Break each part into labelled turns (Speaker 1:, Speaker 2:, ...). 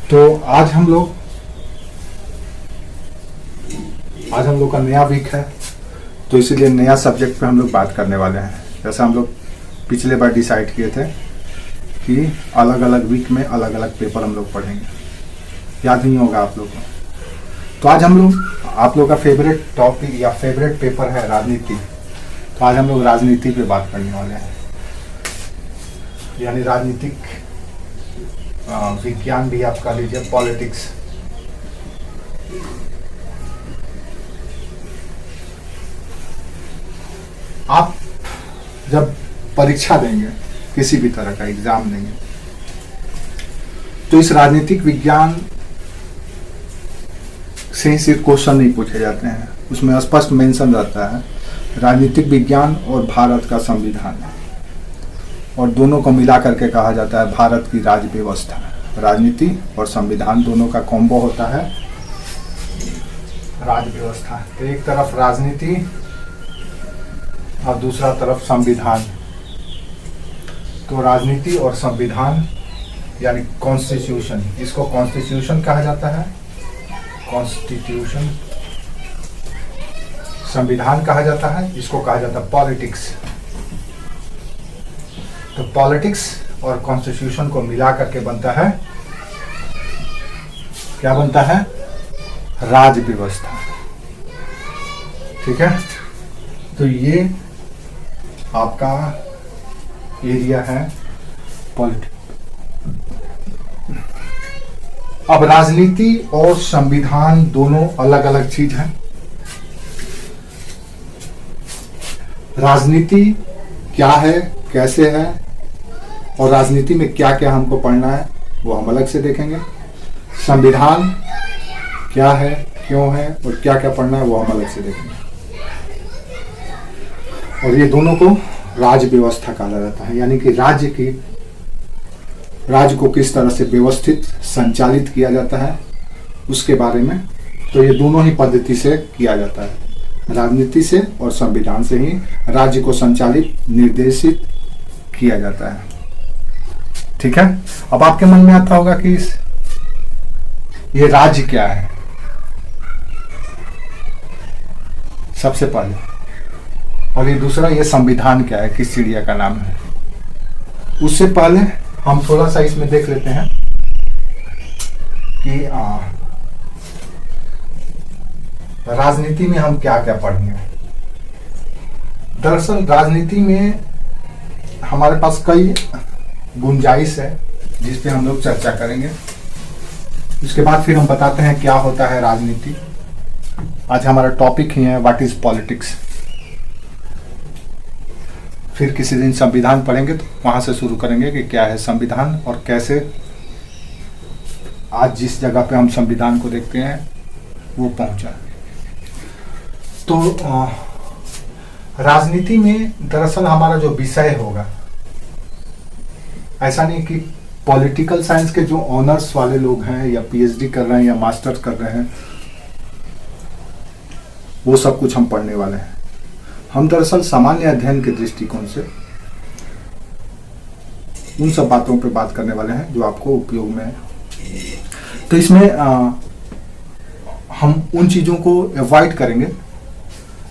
Speaker 1: तो आज हम लोग का नया वीक है, तो इसीलिए नया सब्जेक्ट पे हम लोग बात करने वाले हैं। जैसा हम लोग पिछले बार डिसाइड किए थे कि अलग अलग वीक में अलग अलग पेपर हम लोग पढ़ेंगे, याद नहीं होगा आप लोग को। तो आज हम लोग आप लोग का फेवरेट टॉपिक या फेवरेट पेपर है राजनीति। तो आज हम लोग राजनीति पे बात करने वाले हैं, यानी राजनीतिक विज्ञान भी आप कह लीजिए, पॉलिटिक्स। आप जब परीक्षा देंगे, किसी भी तरह का एग्जाम देंगे, तो इस राजनीतिक विज्ञान से ही सिर्फ क्वेश्चन नहीं पूछे जाते हैं। उसमें स्पष्ट मेंशन रहता है राजनीतिक विज्ञान और भारत का संविधान, और दोनों को मिला करके कहा जाता है भारत की राज्य व्यवस्था। राजनीति और संविधान दोनों का कॉम्बो होता है राज्य व्यवस्था। तो एक तरफ राजनीति और दूसरा तरफ संविधान। तो राजनीति और संविधान यानी कॉन्स्टिट्यूशन, इसको कॉन्स्टिट्यूशन कहा जाता है, कॉन्स्टिट्यूशन। संविधान कहा जाता है, इसको कहा जाता है पॉलिटिक्स। तो पॉलिटिक्स और कॉन्स्टिट्यूशन को मिला करके बनता है, क्या बनता है? राज्य व्यवस्था। ठीक है, तो ये आपका एरिया है पॉलिटिक्स। अब राजनीति और संविधान दोनों अलग अलग चीज हैं। राजनीति क्या है, कैसे है, और राजनीति में क्या क्या हमको पढ़ना है वो हम अलग से देखेंगे। संविधान क्या है, क्यों है, और क्या क्या पढ़ना है वो हम अलग से देखेंगे। और ये दोनों को राज्य व्यवस्था कहा जाता है, यानी कि राज्य को किस तरह से व्यवस्थित संचालित किया जाता है उसके बारे में। तो ये दोनों ही पद्धति से किया जाता है, राजनीति से और संविधान से ही राज्य को संचालित निर्देशित किया जाता है। ठीक है, अब आपके मन में आता होगा कि ये राज्य क्या है। सबसे पहले, और ये दूसरा, ये संविधान क्या है, किस चिड़िया का नाम है। उससे पहले हम थोड़ा सा इसमें देख लेते हैं कि राजनीति में हम क्या क्या पढ़ेंगे। दरअसल राजनीति में हमारे पास कई गुंजाइश है जिस पे हम लोग चर्चा करेंगे। उसके बाद फिर हम बताते हैं क्या होता है राजनीति। आज हमारा टॉपिक ही है व्हाट इज पॉलिटिक्स। फिर किसी दिन संविधान पढ़ेंगे तो वहां से शुरू करेंगे कि क्या है संविधान और कैसे आज जिस जगह पे हम संविधान को देखते हैं वो पहुंचा। तो राजनीति में दरअसल हमारा जो विषय होगा, ऐसा नहीं कि पॉलिटिकल साइंस के जो ऑनर्स वाले लोग हैं या पीएचडी कर रहे हैं या मास्टर्स कर रहे हैं वो सब कुछ हम पढ़ने वाले हैं। हम दरअसल सामान्य अध्ययन के दृष्टिकोण से उन सब बातों पे बात करने वाले हैं जो आपको उपयोग में है। तो इसमें हम उन चीज़ों को अवॉइड करेंगे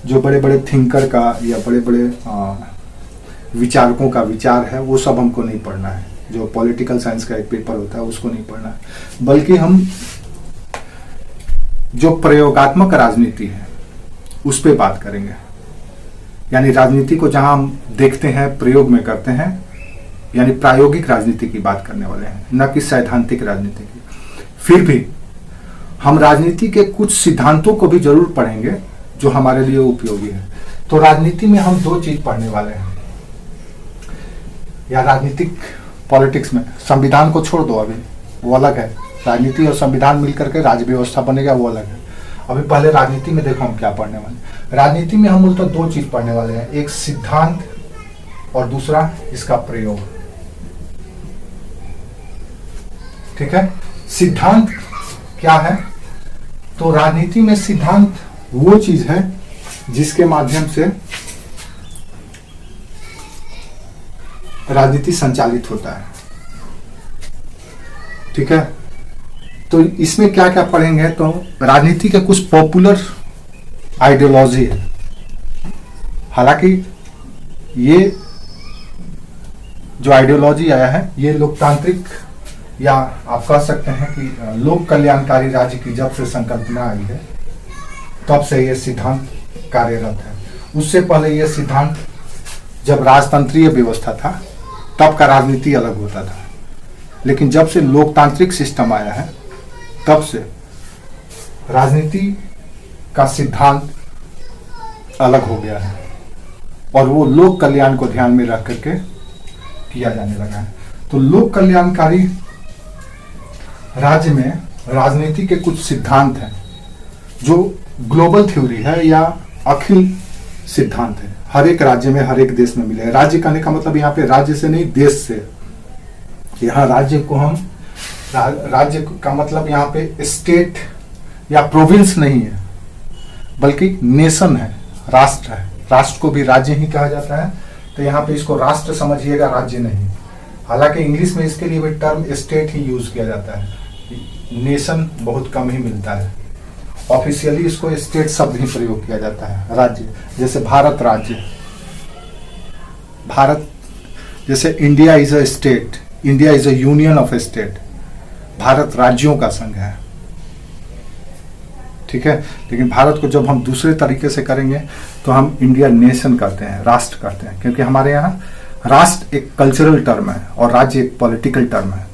Speaker 1: जो बड़े बड़े थिंकर का या बड़े बड़े विचारकों का विचार है, वो सब हमको नहीं पढ़ना है। जो पॉलिटिकल साइंस का एक पेपर होता है उसको नहीं पढ़ना है, बल्कि हम जो प्रयोगात्मक राजनीति है उस पे बात करेंगे। यानी राजनीति को जहां हम देखते हैं, प्रयोग में करते हैं, यानी प्रायोगिक राजनीति की बात करने वाले हैं, न कि सैद्धांतिक राजनीति की। फिर भी हम राजनीति के कुछ सिद्धांतों को भी जरूर पढ़ेंगे जो हमारे लिए उपयोगी है। तो राजनीति में हम दो चीज पढ़ने वाले हैं, या राजनीतिक पॉलिटिक्स में संविधान को छोड़ दो, अभी वो अलग है। राजनीति और संविधान मिलकर के राज्य व्यवस्था बनेगा, वो अलग है। अभी पहले राजनीति में देखो हम क्या पढ़ने वाले। राजनीति में हम मूलतः दो चीज पढ़ने वाले हैं, एक सिद्धांत और दूसरा इसका प्रयोग। ठीक है, सिद्धांत क्या है? तो राजनीति में सिद्धांत वो चीज है जिसके माध्यम से राजनीति संचालित होता है। ठीक है, तो इसमें क्या क्या पढ़ेंगे, तो राजनीति के कुछ पॉपुलर आइडियोलॉजी है। हालांकि ये जो आइडियोलॉजी आया है ये लोकतांत्रिक, या आप कह सकते हैं कि लोक कल्याणकारी राज्य की जब से संकल्पना आई है तब से ये सिद्धांत कार्यरत है। उससे पहले ये सिद्धांत जब राजतंत्रीय व्यवस्था था तब का राजनीति अलग होता था, लेकिन जब से लोकतांत्रिक सिस्टम आया है तब से राजनीति का सिद्धांत अलग हो गया है और वो लोक कल्याण को ध्यान में रख करके किया जाने लगा है। तो लोक कल्याणकारी राज्य में राजनीति के कुछ सिद्धांत हैं जो ग्लोबल थ्योरी है या अखिल सिद्धांत है, हर एक राज्य में हर एक देश में मिलेगा। राज्य कहने का मतलब यहाँ पे राज्य से नहीं, देश से। यहाँ राज्य को हम राज्य का मतलब यहाँ पे स्टेट या प्रोविंस नहीं है बल्कि नेशन है, राष्ट्र है। राष्ट्र को भी राज्य ही कहा जाता है, तो यहाँ पे इसको राष्ट्र समझिएगा, राज्य नहीं। हालांकि इंग्लिश में इसके लिए भी टर्म स्टेट ही यूज किया जाता है, नेशन बहुत कम ही मिलता है। ऑफिशियली इसको स्टेट शब्द ही प्रयोग किया जाता है। राज्य जैसे भारत राज्य, भारत जैसे India is a state, India is a union of state, Bharat राज्यों का संघ है, ठीक है। लेकिन भारत को जब हम दूसरे तरीके से करेंगे तो हम इंडिया नेशन कहते हैं, राष्ट्र कहते हैं, क्योंकि हमारे यहाँ राष्ट्र एक कल्चरल टर्म है और राज्य एक पॉलिटिकल टर्म है,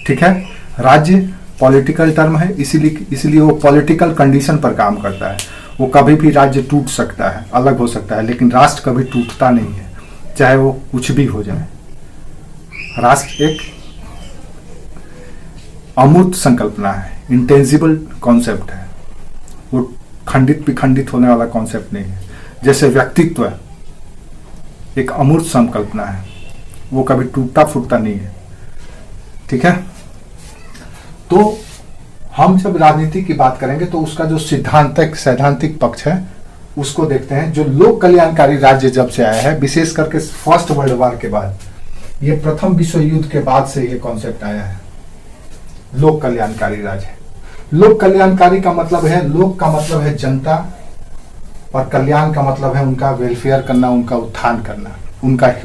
Speaker 1: ठीक है। राज्य पॉलिटिकल टर्म है, इसीलिए वो पॉलिटिकल कंडीशन पर काम करता है। वो कभी भी राज्य टूट सकता है, अलग हो सकता है, लेकिन राष्ट्र कभी टूटता नहीं है, चाहे वो कुछ भी हो जाए। राष्ट्र एक अमूर्त संकल्पना है, इंटेंजिबल कॉन्सेप्ट है, वो खंडित विखंडित होने वाला कॉन्सेप्ट नहीं है। जैसे व्यक्तित्व एक अमूर्त संकल्पना है, वो कभी टूटता फूटता नहीं है, ठीक है। तो हम जब राजनीति की बात करेंगे तो उसका जो सैद्धांतिक पक्ष है उसको देखते हैं। जो लोक कल्याणकारी राज्य जब से आया है, विशेष करके फर्स्ट वर्ल्ड वॉर के बाद, ये प्रथम विश्व युद्ध के बाद से ये कॉन्सेप्ट आया है, लोक कल्याणकारी राज्य। लोक कल्याणकारी का मतलब है, लोक का मतलब है जनता और कल्याण का मतलब है उनका वेलफेयर करना, उनका उत्थान करना,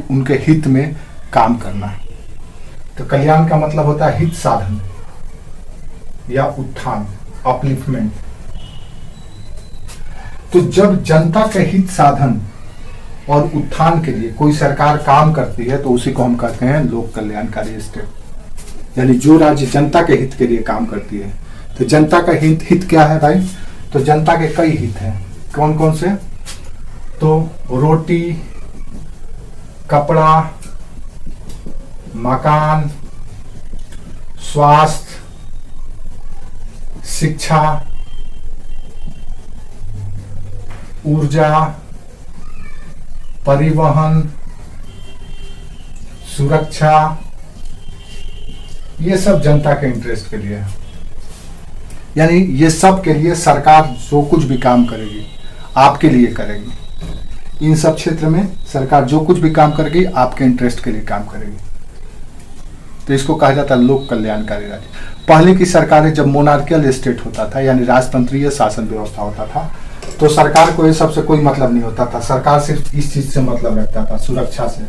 Speaker 1: उनके हित में काम करना। तो कल्याण का मतलब होता है हित साधन या उत्थान, अपलिफ्टमेंट। तो जब जनता के हित साधन और उत्थान के लिए कोई सरकार काम करती है तो उसी को हम कहते हैं लोक कल्याणकारी स्टेट, यानी जो राज्य जनता के हित के लिए काम करती है। तो जनता का हित क्या है भाई? तो जनता के कई हित हैं। कौन कौन से? तो रोटी, कपड़ा, मकान, स्वास्थ्य, शिक्षा, ऊर्जा, परिवहन, सुरक्षा, ये सब जनता के इंटरेस्ट के लिए है। यानी ये सब के लिए सरकार जो कुछ भी काम करेगी आपके लिए करेगी। इन सब क्षेत्र में सरकार जो कुछ भी काम करेगी आपके इंटरेस्ट के लिए काम करेगी। तो इसको कहा जाता है लोक कल्याणकारी राज्य। पहले की सरकारें जब मोनार्कियल स्टेट होता था, यानी राजतंत्रीय शासन व्यवस्था होता था, तो सरकार को ये सबसे कोई मतलब नहीं होता था। सरकार सिर्फ इस चीज से मतलब रखता था, सुरक्षा से,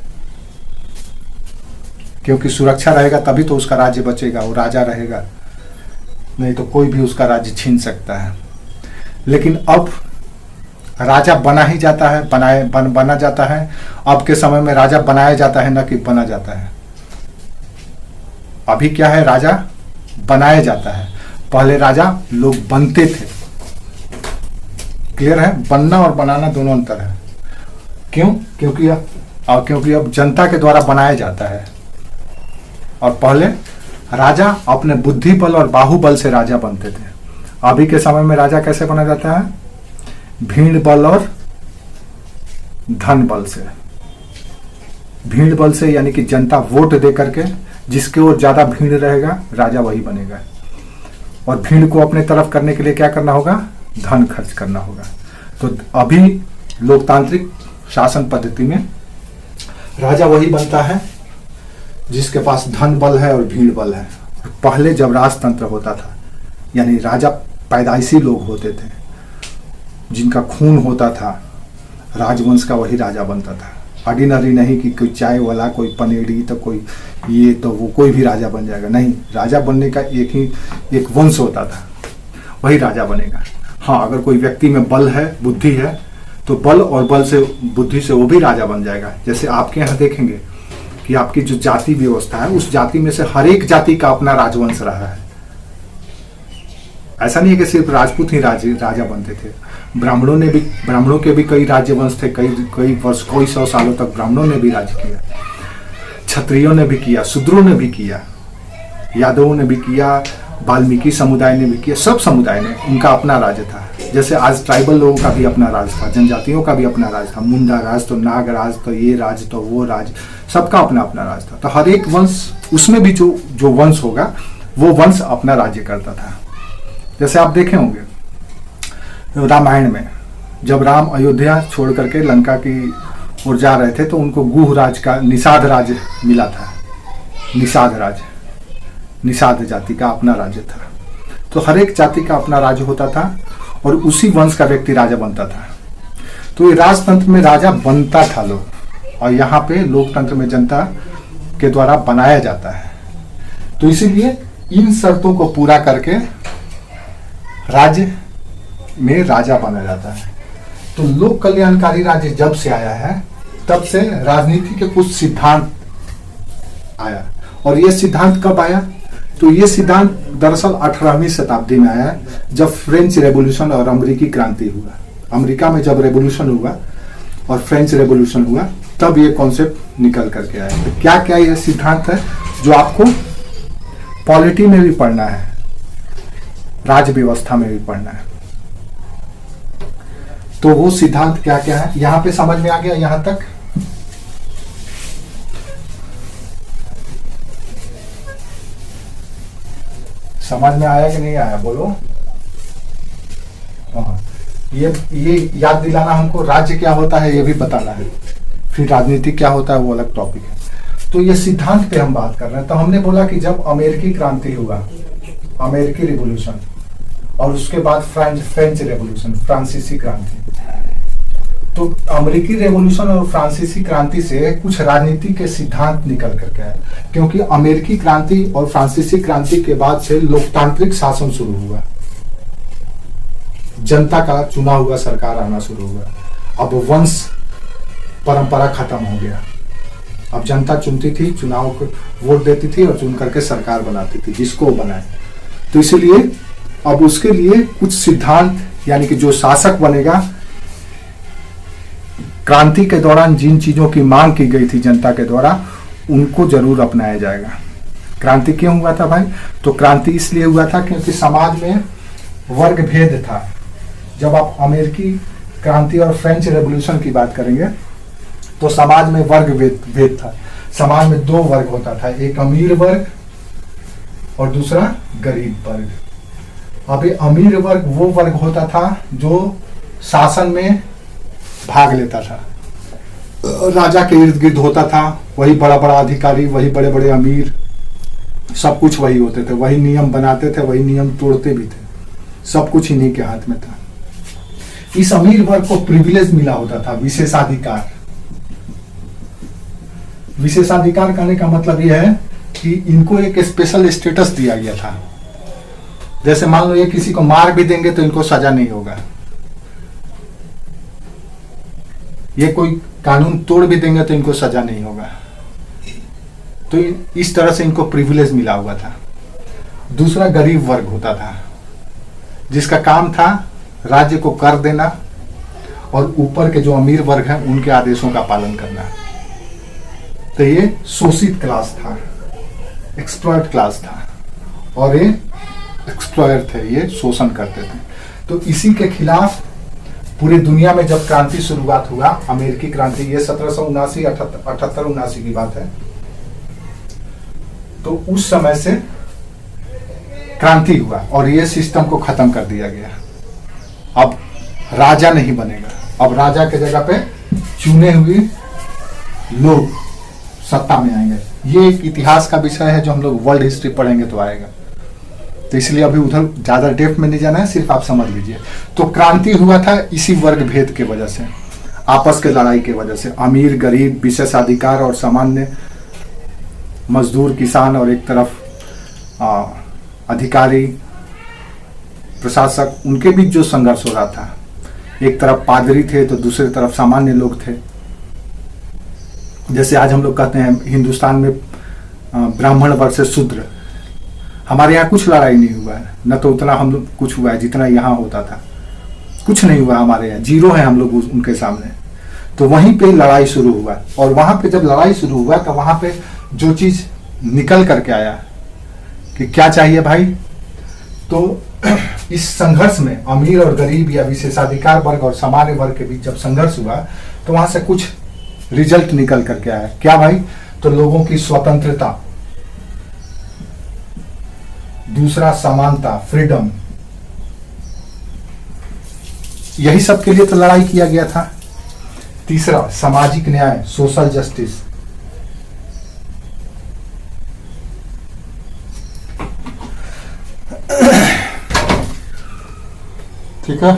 Speaker 1: क्योंकि सुरक्षा रहेगा तभी तो उसका राज्य बचेगा, वो राजा रहेगा, नहीं तो कोई भी उसका राज्य छीन सकता है। लेकिन अब राजा बना ही जाता है, बना जाता है। अब के समय में राजा बनाया जाता है, न कि बना जाता है। अभी क्या है, राजा बनाया जाता है। पहले राजा लोग बनते थे। क्लियर है? बनना और बनाना दोनों अंतर है। क्यों? क्योंकि अब जनता के द्वारा बनाया जाता है, और पहले राजा अपने बुद्धि बल और बाहुबल से राजा बनते थे। अभी के समय में राजा कैसे बना जाता है? भीड़ बल और धन बल से। भीड़ बल से यानी कि जनता वोट दे करके जिसके ओर ज्यादा भीड़ रहेगा राजा वही बनेगा, और भीड़ को अपने तरफ करने के लिए क्या करना होगा? धन खर्च करना होगा। तो अभी लोकतांत्रिक शासन पद्धति में राजा वही बनता है जिसके पास धन बल है और भीड़ बल है। पहले जब राजतंत्र होता था, यानी राजा पैदाइशी लोग होते थे, जिनका खून होता था राजवंश का, वही राजा बनता था। ऑर्डिनरी नहीं कि कोई चाय वाला, कोई पनेरी, तो कोई ये, तो वो कोई भी राजा बन जाएगा, नहीं। राजा बनने का एक वंश होता था, वही राजा बनेगा। हाँ, अगर कोई व्यक्ति में बल है, बुद्धि है, तो बल और बल से, बुद्धि से वो भी राजा बन जाएगा। जैसे आपके यहाँ देखेंगे कि आपकी जो जाति व्यवस्था है, उस जाति में से हर एक जाति का अपना राजवंश रहा है। ऐसा नहीं है कि सिर्फ राजपूत ही राजा बनते थे। ब्राह्मणों के भी कई राज्यवंश थे, कई वर्ष, कई 100 सालों तक ब्राह्मणों ने भी राज किया, क्षत्रियों ने भी किया, शूद्रों ने भी किया, यादवों ने भी किया, वाल्मीकि समुदाय ने भी किया, सब समुदाय ने, उनका अपना राज्य था। जैसे आज ट्राइबल लोगों का भी अपना राज था, जनजातियों का भी अपना राज था, मुंडा राज, तो नाग राज, तो ये राज, तो वो राज, सबका अपना अपना राज था। तो हर एक वंश, उसमें भी जो वंश होगा, वो वंश अपना राज्य करता था। जैसे आप देखे होंगे रामायण में, जब राम अयोध्या छोड़ करके लंका की ओर जा रहे थे, तो उनको गुह राज का, निषाद राज मिला था। निषाद जाति का अपना राज्य था। तो हर एक जाति का अपना राज्य होता था और उसी वंश का व्यक्ति राजा बनता था। तो ये राजतंत्र में राजा बनता था लोग, और यहाँ पे लोकतंत्र में जनता के द्वारा बनाया जाता है। तो इसीलिए इन शर्तों को पूरा करके राज्य में राजा बना जाता है। तो लोक कल्याणकारी राज्य जब से आया है, तब से राजनीति के कुछ सिद्धांत आया। और ये सिद्धांत कब आया? तो ये सिद्धांत दरअसल 18वीं शताब्दी में आया, जब फ्रेंच रेवोल्यूशन और अमेरिकी क्रांति हुआ। अमेरिका में जब रेवोल्यूशन हुआ और फ्रेंच रेवोल्यूशन हुआ, तब ये कॉन्सेप्ट निकल करके आया। तो क्या क्या ये सिद्धांत है जो आपको पॉलिटी में भी पढ़ना है, राज व्यवस्था में भी पढ़ना है। तो वो सिद्धांत क्या क्या है, यहां पे समझ में आ गया? यहां तक समझ में आया कि नहीं आया? बोलो। ये याद दिलाना हमको, राज्य क्या होता है ये भी बताना है, फिर राजनीति क्या होता है वो अलग टॉपिक है। तो ये सिद्धांत पे हम बात कर रहे हैं। तो हमने बोला कि जब अमेरिकी क्रांति हुआ, अमेरिकी रिवॉल्यूशन, और उसके बाद फ्रेंच रेवोल्यूशन, फ्रांसीसी क्रांति, तो अमेरिकी रेवोल्यूशन और फ्रांसीसी क्रांति से कुछ राजनीति के सिद्धांत निकल करके आए। क्योंकि अमेरिकी क्रांति और फ्रांसीसी क्रांति के बाद से लोकतांत्रिक शासन शुरू हुआ, जनता का चुना हुआ सरकार आना शुरू हुआ। अब वंश परंपरा खत्म हो गया। अब जनता चुनती थी, चुनाव को वोट देती थी और चुन करके सरकार बनाती थी, जिसको बनाए। तो इसलिए अब उसके लिए कुछ सिद्धांत, यानी कि जो शासक बनेगा, क्रांति के दौरान जिन चीजों की मांग की गई थी जनता के द्वारा, उनको जरूर अपनाया जाएगा। क्रांति क्यों हुआ था भाई? तो क्रांति इसलिए हुआ था क्योंकि समाज में वर्ग भेद था। जब आप अमेरिकी क्रांति और फ्रेंच रेवोल्यूशन की बात करेंगे, तो समाज में वर्ग भेद था। समाज में दो वर्ग होता था, एक अमीर वर्ग और दूसरा गरीब वर्ग। अभी अमीर वर्ग वो वर्ग होता था जो शासन में भाग लेता था, राजा के इर्द गिर्द होता था, वही बड़ा बड़ा अधिकारी, वही बड़े बड़े अमीर, सब कुछ वही होते थे, वही नियम बनाते थे, वही नियम तोड़ते भी थे, सब कुछ इन्हीं के हाथ में था। इस अमीर वर्ग को प्रिविलेज मिला होता था, विशेषाधिकार। विशेषाधिकार कहने का मतलब यह है कि इनको एक स्पेशल स्टेटस दिया गया था। जैसे मान लो ये किसी को मार भी देंगे तो इनको सजा नहीं होगा, ये कोई कानून तोड़ भी देंगे तो इनको सजा नहीं होगा। तो इस तरह से इनको प्रिविलेज मिला हुआ था। दूसरा गरीब वर्ग होता था, जिसका काम था राज्य को कर देना और ऊपर के जो अमीर वर्ग हैं उनके आदेशों का पालन करना। तो ये शोषित क्लास था, एक्सप्लॉयट क्लास था, और ये एक्सप्लॉयर थे, ये शोषण करते थे। तो इसी के खिलाफ पूरी दुनिया में जब क्रांति शुरुआत हुआ, अमेरिकी क्रांति, ये 1779 78-79 की बात है, तो उस समय से क्रांति हुआ और ये सिस्टम को खत्म कर दिया गया। अब राजा नहीं बनेगा, अब राजा के जगह पे चुने हुए लोग सत्ता में आएंगे। ये एक इतिहास का विषय है जो हम लोग वर्ल्ड हिस्ट्री पढ़ेंगे तो आएगा, तो इसलिए अभी उधर ज्यादा डेप्थ में नहीं जाना है, सिर्फ आप समझ लीजिए। तो क्रांति हुआ था इसी वर्ग भेद के वजह से, आपस के लड़ाई के वजह से, अमीर गरीब, विशेषाधिकार और सामान्य, मजदूर किसान, और एक तरफ अधिकारी प्रशासक, उनके बीच जो संघर्ष हो रहा था। एक तरफ पादरी थे तो दूसरी तरफ सामान्य लोग थे। जैसे आज हम लोग कहते हैं हिंदुस्तान में ब्राह्मण वर्सेस शूद्र, हमारे यहाँ कुछ लड़ाई नहीं हुआ है, न तो उतना हम लोग कुछ हुआ है जितना यहाँ होता था, कुछ नहीं हुआ हमारे यहाँ, जीरो है हम लोग उनके सामने। तो वहीं पे लड़ाई शुरू हुआ, और वहां पे जब लड़ाई शुरू हुआ तो वहां पे जो चीज निकल करके आया कि क्या चाहिए भाई, तो इस संघर्ष में अमीर और गरीब या विशेषाधिकार वर्ग और सामान्य वर्ग के बीच जब संघर्ष हुआ तो वहां से कुछ रिजल्ट निकल करके आया। क्या भाई, तो लोगों की स्वतंत्रता, दूसरा समानता, फ्रीडम, यही सब के लिए तो लड़ाई किया गया था। तीसरा सामाजिक न्याय, सोशल जस्टिस। ठीक है।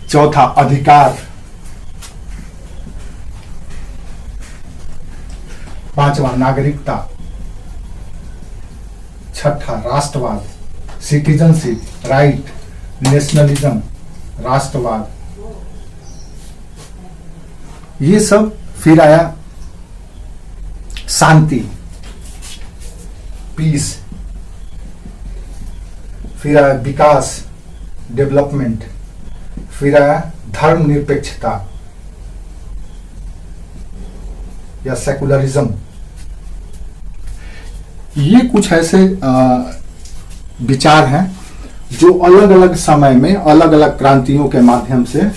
Speaker 1: चौथा अधिकार। पांचवा नागरिकता। छठा राष्ट्रवाद, सिटीजनशिप, राइट, नेशनलिज्म, राष्ट्रवाद। ये सब। फिर आया शांति, पीस। फिर आया विकास, डेवलपमेंट। फिर आया धर्मनिरपेक्षता या सेकुलरिज्म। ये कुछ ऐसे विचार हैं जो अलग अलग समय में अलग अलग क्रांतियों के माध्यम से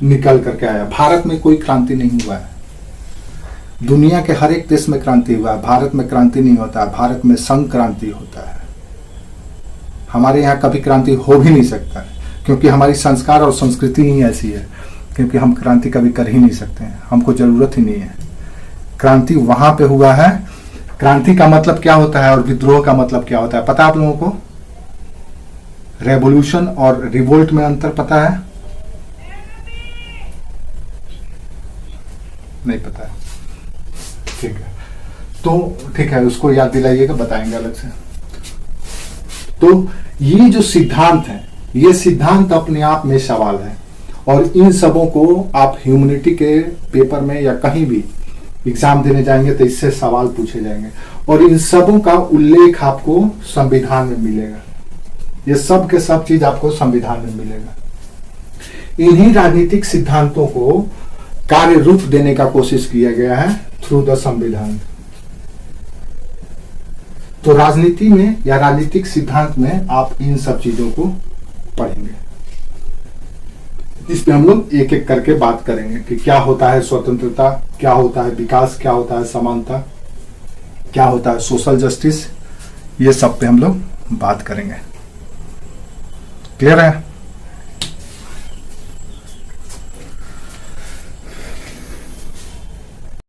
Speaker 1: निकल करके आया। भारत में कोई क्रांति नहीं हुआ है, दुनिया के हर एक देश में क्रांति हुआ है, भारत में क्रांति नहीं होता है। भारत में संक्रांति होता है। हमारे यहाँ कभी क्रांति हो भी नहीं सकता है, क्योंकि हमारी संस्कार और संस्कृति ही ऐसी है, क्योंकि हम क्रांति कभी कर ही नहीं सकते हैं, हमको जरूरत ही नहीं है। क्रांति वहां पे हुआ है। क्रांति का मतलब क्या होता है और विद्रोह का मतलब क्या होता है पता आप लोगों को? रेवोल्यूशन और रिवोल्ट में अंतर पता है? नहीं पता है? ठीक है, तो ठीक है, उसको याद दिलाइएगा, बताएंगे अलग से। तो ये जो सिद्धांत है, ये सिद्धांत अपने आप में सवाल है, और इन सबों को आप ह्यूमैनिटी के पेपर में या कहीं भी एग्जाम देने जाएंगे तो इससे सवाल पूछे जाएंगे, और इन सबों का उल्लेख आपको संविधान में मिलेगा। ये सब के सब चीज आपको संविधान में मिलेगा। इन्हीं राजनीतिक सिद्धांतों को कार्य रूप देने का कोशिश किया गया है थ्रू द संविधान। तो राजनीति में या राजनीतिक सिद्धांत में आप इन सब चीजों को पढ़ेंगे। इस पे हम लोग एक एक करके बात करेंगे कि क्या होता है स्वतंत्रता, क्या होता है विकास, क्या होता है समानता, क्या होता है सोशल जस्टिस, ये सब पे हम लोग बात करेंगे। क्लियर है?